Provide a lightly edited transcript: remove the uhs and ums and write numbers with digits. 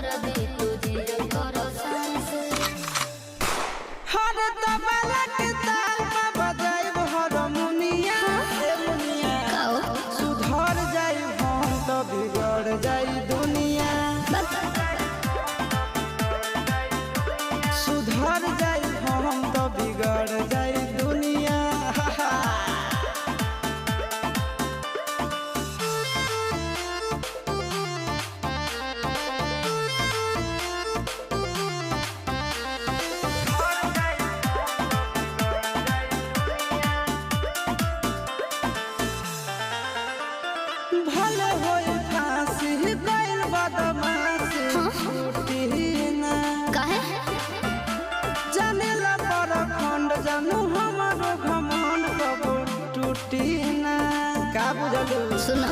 दर्द तुझे करो सांस हर तबला के ताल में बजाइब हारमोनिया सुधर जाई हम तो बिगड़ जाई दुनिया सुधर जाई हम तो बिगड़ जाई दुनिया भले होई फांसी गइल बदमाशी छूटी ना काहे जानेला पर खंड जानू हमारो घमंड कबो टूटी ना का बुझलू सुनो